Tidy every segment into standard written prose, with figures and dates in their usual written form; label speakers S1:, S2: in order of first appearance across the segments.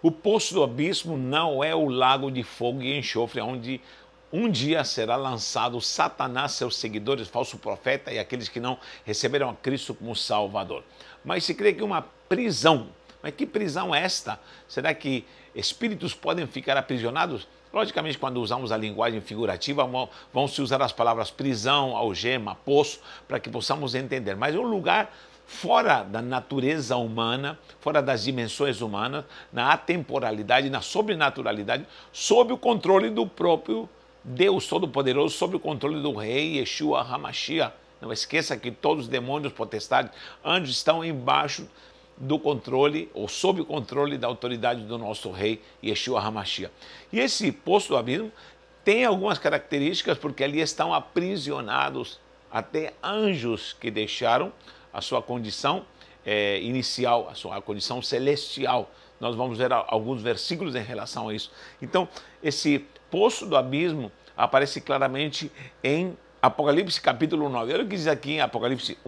S1: O poço do abismo não é o lago de fogo e enxofre onde um dia será lançado Satanás, seus seguidores, falso profeta e aqueles que não receberam a Cristo como Salvador. Mas se crê que uma prisão. Mas que prisão é esta? Será que espíritos podem ficar aprisionados? Logicamente, quando usamos a linguagem figurativa, vão se usar as palavras prisão, algema, poço, para que possamos entender. Mas é um lugar fora da natureza humana, fora das dimensões humanas, na atemporalidade, na sobrenaturalidade, sob o controle do próprio Deus Todo-Poderoso, sob o controle do Rei Yeshua HaMashiach. Não esqueça que todos os demônios, potestades, anjos estão embaixo do controle, ou sob o controle da autoridade do nosso Rei Yeshua HaMashiach. E esse poço do abismo tem algumas características, porque ali estão aprisionados até anjos que deixaram a sua condição inicial, a sua condição celestial. Nós vamos ver alguns versículos em relação a isso. Então, esse poço do abismo aparece claramente em Apocalipse capítulo 9. Olha o que diz aqui em Apocalipse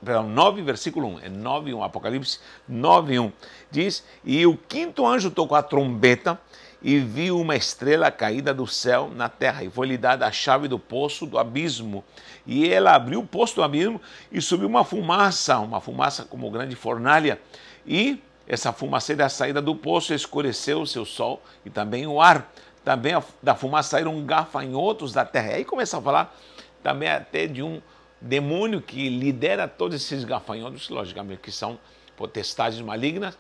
S1: 9, versículo 1. É 9:1, Apocalipse 9:1. Diz: e o quinto anjo tocou a trombeta e viu uma estrela caída do céu na terra, e foi-lhe dada a chave do poço do abismo. E ela abriu o poço do abismo e subiu uma fumaça como grande fornalha, e essa fumaceira saída do poço escureceu o seu sol e também o ar. Também da fumaça saíram gafanhotos da terra. Aí começa a falar também até de um demônio que lidera todos esses gafanhotos, logicamente que são potestades malignas,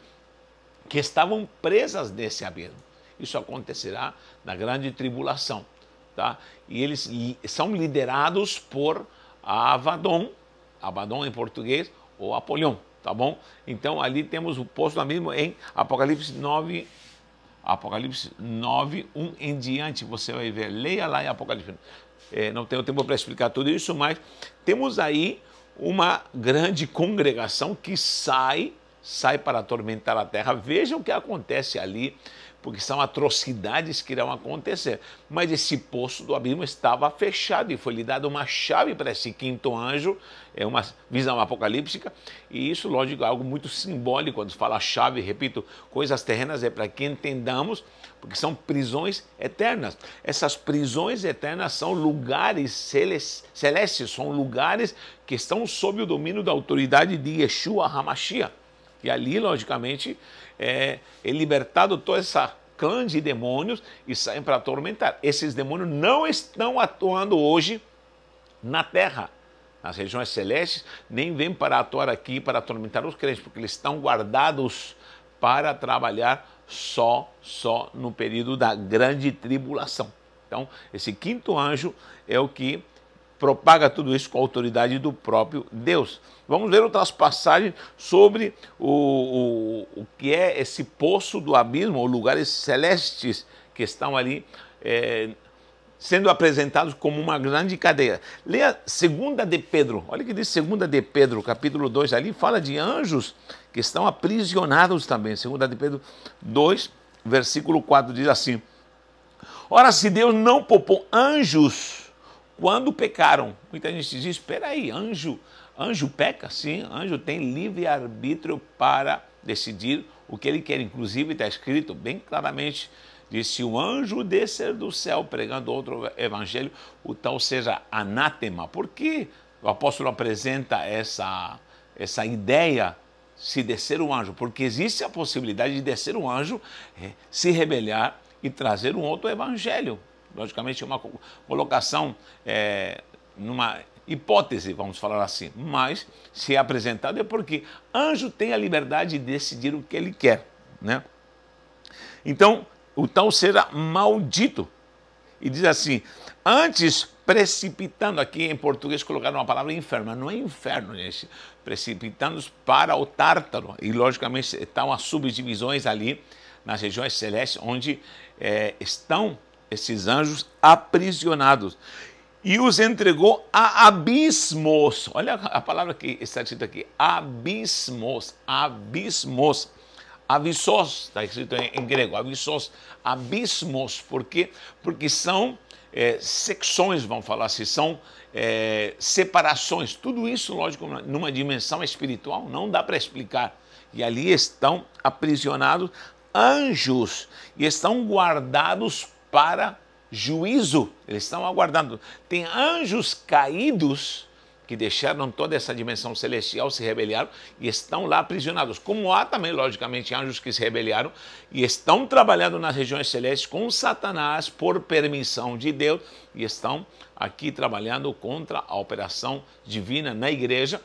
S1: que estavam presas nesse abismo. Isso acontecerá na grande tribulação, tá? E eles são liderados por Abaddon em português, ou Apolion, tá bom? Então ali temos o poço do abismo em Apocalipse 9, 1 em diante, você vai ver, leia lá em Apocalipse. Não tenho tempo para explicar tudo isso, mas temos aí uma grande congregação que sai para atormentar a terra. Veja o que acontece ali, porque são atrocidades que irão acontecer. Mas esse poço do abismo estava fechado e foi lhe dada uma chave para esse quinto anjo, é uma visão apocalíptica, e isso, lógico, é algo muito simbólico. Quando se fala chave, repito, coisas terrenas é para que entendamos, porque são prisões eternas. Essas prisões eternas são lugares celestes, são lugares que estão sob o domínio da autoridade de Yeshua HaMashiach. E ali, logicamente, é libertado toda essa clã de demônios e saem para atormentar. Esses demônios não estão atuando hoje na terra, nas regiões celestes, nem vêm para atuar aqui para atormentar os crentes, porque eles estão guardados para trabalhar só no período da grande tribulação. Então, esse quinto anjo é o que propaga tudo isso com a autoridade do próprio Deus. Vamos ver outras passagens sobre o que é esse poço do abismo, ou lugares celestes que estão ali sendo apresentados como uma grande cadeia. Leia 2 de Pedro, olha o que diz 2 de Pedro, capítulo 2, ali fala de anjos que estão aprisionados também. 2 de Pedro 2, versículo 4 diz assim: ora, se Deus não poupou anjos quando pecaram. Muita gente diz: espera aí, anjo peca? Sim, anjo tem livre-arbítrio para decidir o que ele quer. Inclusive está escrito bem claramente, diz: se o anjo descer do céu pregando outro evangelho, o tal seja anátema. Por que o apóstolo apresenta essa ideia, se descer um anjo? Porque existe a possibilidade de descer um anjo, se rebelar e trazer um outro evangelho. Logicamente, é uma colocação, numa hipótese, vamos falar assim, mas se é apresentado é porque anjo tem a liberdade de decidir o que ele quer, né? Então, o tal será maldito. E diz assim: antes precipitando, aqui em português colocaram uma palavra inferno, mas não é inferno, gente, precipitando-os para o Tártaro. E logicamente estão as subdivisões ali nas regiões celestes, onde estão esses anjos aprisionados, e os entregou a abismos. Olha a palavra que está escrita aqui: abismos, abismos, abissos, está escrito em grego, abissos, abismos. Por quê? Porque são secções, vamos falar assim, são separações. Tudo isso, lógico, numa dimensão espiritual não dá para explicar. E ali estão aprisionados anjos e estão guardados para juízo. Eles estão aguardando. Tem anjos caídos que deixaram toda essa dimensão celestial, se rebelaram e estão lá aprisionados. Como há também, logicamente, anjos que se rebelaram e estão trabalhando nas regiões celestes com Satanás por permissão de Deus e estão aqui trabalhando contra a operação divina na igreja,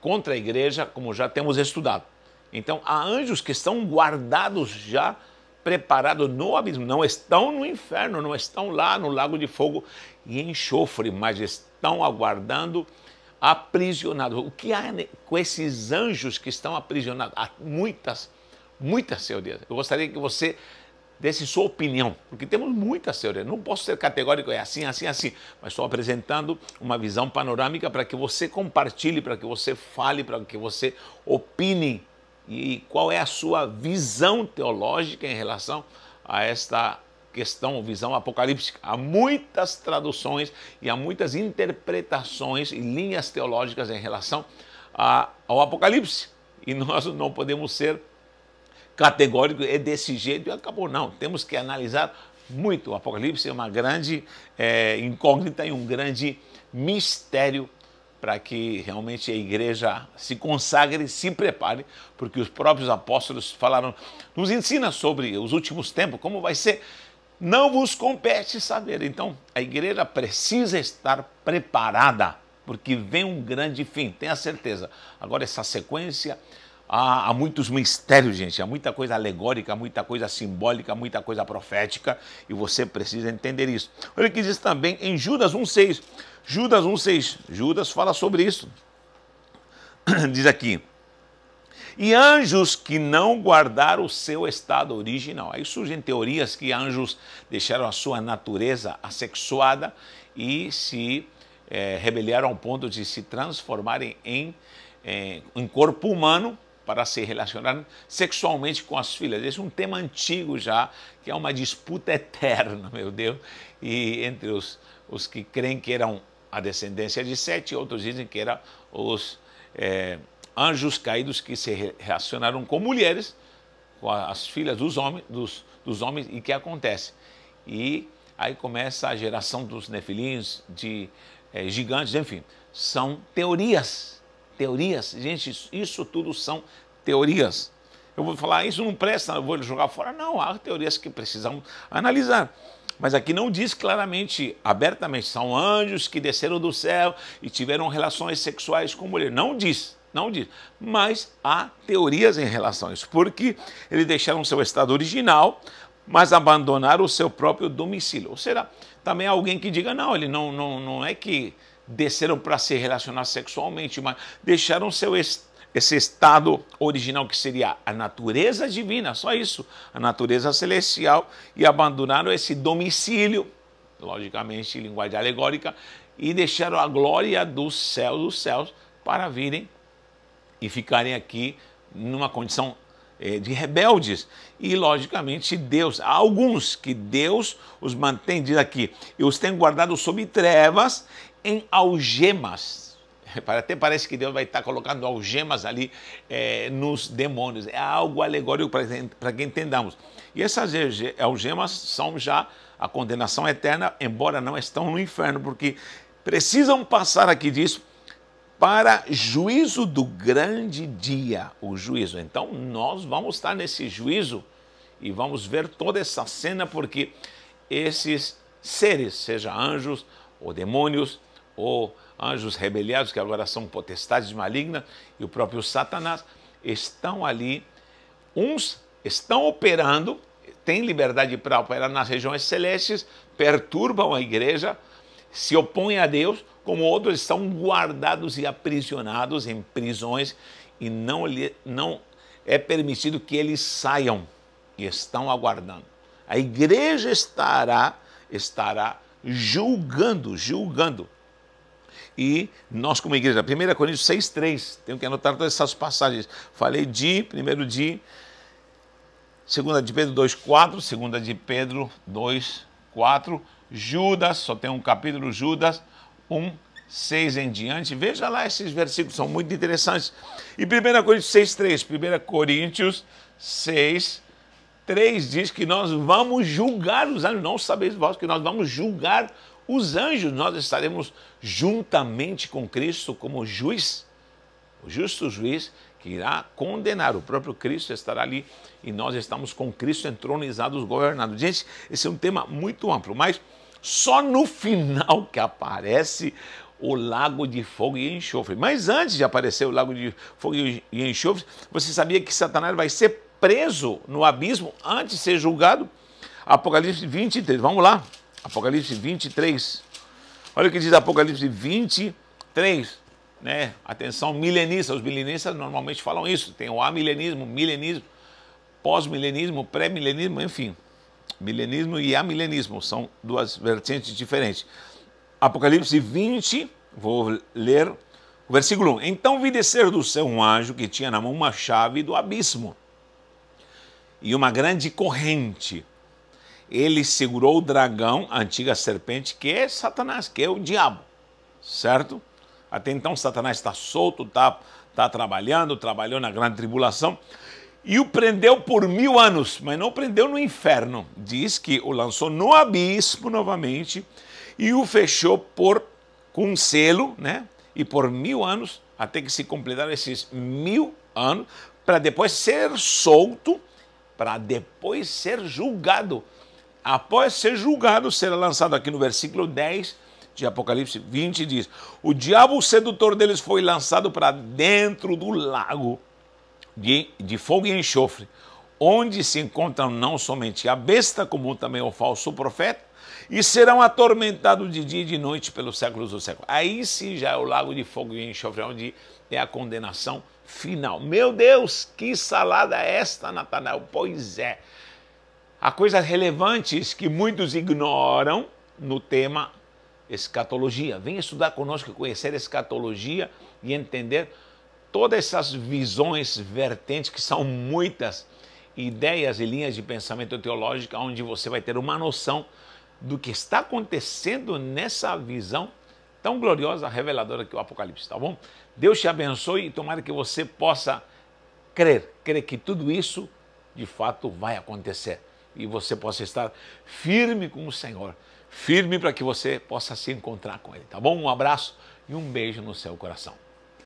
S1: contra a igreja, como já temos estudado. Então, há anjos que estão guardados já, preparados no abismo, não estão no inferno, não estão lá no lago de fogo e enxofre, mas estão aguardando aprisionados. O que há com esses anjos que estão aprisionados? Há muitas teorias. Eu gostaria que você desse sua opinião, porque temos muitas teorias. Não posso ser categórico, é assim, assim, assim, mas estou apresentando uma visão panorâmica para que você compartilhe, para que você fale, para que você opine. E qual é a sua visão teológica em relação a esta questão, visão apocalíptica? Há muitas traduções e há muitas interpretações e linhas teológicas em relação ao Apocalipse. E nós não podemos ser categóricos, é desse jeito e acabou. Não, temos que analisar muito. O Apocalipse é uma grande incógnita e um grande mistério para que realmente a igreja se consagre, se prepare, porque os próprios apóstolos falaram, nos ensina sobre os últimos tempos, como vai ser, não vos compete saber. Então, a igreja precisa estar preparada, porque vem um grande fim, tenha certeza. Agora, essa sequência, há muitos mistérios, gente, há muita coisa alegórica, muita coisa simbólica, muita coisa profética, e você precisa entender isso. Olha o que diz também em Judas 1,6. Judas 1,6. Judas fala sobre isso. Diz aqui: e anjos que não guardaram o seu estado original. Aí surgem teorias que anjos deixaram a sua natureza assexuada e se rebelaram ao ponto de se transformarem em corpo humano para se relacionar sexualmente com as filhas. Esse é um tema antigo já, que é uma disputa eterna, meu Deus, e entre os que creem que eram a descendência de Sete, outros dizem que eram os anjos caídos que se relacionaram com mulheres, com as filhas dos homens, e que acontece? E aí começa a geração dos nefilins, de gigantes, enfim, são teorias. Teorias, gente, isso tudo são teorias. Eu vou falar, isso não presta, eu vou jogar fora. Não, há teorias que precisamos analisar. Mas aqui não diz claramente, abertamente, são anjos que desceram do céu e tiveram relações sexuais com mulher. Não diz, não diz. Mas há teorias em relação a isso, porque eles deixaram seu estado original, mas abandonaram o seu próprio domicílio. Ou será também alguém que diga, não, ele não é que desceram para se relacionar sexualmente, mas deixaram esse estado original, que seria a natureza divina, só isso, a natureza celestial, e abandonaram esse domicílio, logicamente, linguagem alegórica, e deixaram a glória dos céus para virem e ficarem aqui numa condição de rebeldes. E, logicamente, Deus, há alguns que Deus os mantém, diz aqui, eu os tenho guardado sob trevas, em algemas. Até parece que Deus vai estar colocando algemas ali nos demônios. É algo alegórico para que entendamos. E essas algemas são já a condenação eterna, embora não estão no inferno, porque precisam passar aqui disso para juízo do grande dia, o juízo. Então nós vamos estar nesse juízo e vamos ver toda essa cena, porque esses seres, seja anjos ou demônios, ou anjos rebeliados, que agora são potestades malignas, e o próprio Satanás, estão ali, uns estão operando, têm liberdade para operar nas regiões celestes, perturbam a igreja, se opõem a Deus, como outros estão guardados e aprisionados em prisões, e não é permitido que eles saiam, e estão aguardando. A igreja estará julgando. E nós, como igreja, 1 Coríntios 6,3, tenho que anotar todas essas passagens. Falei primeiro de 2 de Pedro 2,4, 2 de Pedro 2,4, Judas, só tem um capítulo, Judas 1,6 em diante. Veja lá, esses versículos são muito interessantes. E 1 Coríntios 6,3, 1 Coríntios 6, 3 diz que nós vamos julgar os anjos. Não sabeis vós que nós vamos julgar os anjos. Nós estaremos juntamente com Cristo como juiz, o justo juiz que irá condenar. O próprio Cristo estará ali e nós estamos com Cristo entronizados, governados. Gente, esse é um tema muito amplo, mas só no final que aparece o lago de fogo e enxofre. Mas antes de aparecer o lago de fogo e enxofre, você sabia que Satanás vai ser preso no abismo antes de ser julgado? Apocalipse 23, vamos lá. Apocalipse 23. Olha o que diz Apocalipse 23, né? Atenção, milenista. Os milenistas normalmente falam isso. Tem o amilenismo, milenismo, pós-milenismo, pré-milenismo, enfim. Milenismo e amilenismo são duas vertentes diferentes. Apocalipse 20, vou ler o versículo 1. Então vi descer do céu um anjo que tinha na mão uma chave do abismo e uma grande corrente. Ele segurou o dragão, a antiga serpente, que é Satanás, que é o diabo, certo? Até então Satanás está solto, está trabalhou na grande tribulação, e o prendeu por 1000 anos, mas não prendeu no inferno. Diz que o lançou no abismo novamente e o fechou com um selo, né? E por 1000 anos, até que se completaram esses 1000 anos, para depois ser solto, para depois ser julgado. Após ser julgado, será lançado aqui no versículo 10 de Apocalipse 20, diz: o diabo, o sedutor deles, foi lançado para dentro do lago de fogo e enxofre, onde se encontram não somente a besta, como também o falso profeta, e serão atormentados de dia e de noite pelos séculos dos séculos. Aí sim já é o lago de fogo e enxofre, onde é a condenação final. Meu Deus, que salada é esta, Natanael? Pois é. Há coisas relevantes que muitos ignoram no tema escatologia. Venha estudar conosco, conhecer escatologia e entender todas essas visões vertentes, que são muitas ideias e linhas de pensamento teológico, onde você vai ter uma noção do que está acontecendo nessa visão tão gloriosa, reveladora que é o Apocalipse, tá bom? Deus te abençoe e tomara que você possa crer que tudo isso de fato vai acontecer e você possa estar firme com o Senhor, firme para que você possa se encontrar com Ele, tá bom? Um abraço e um beijo no seu coração.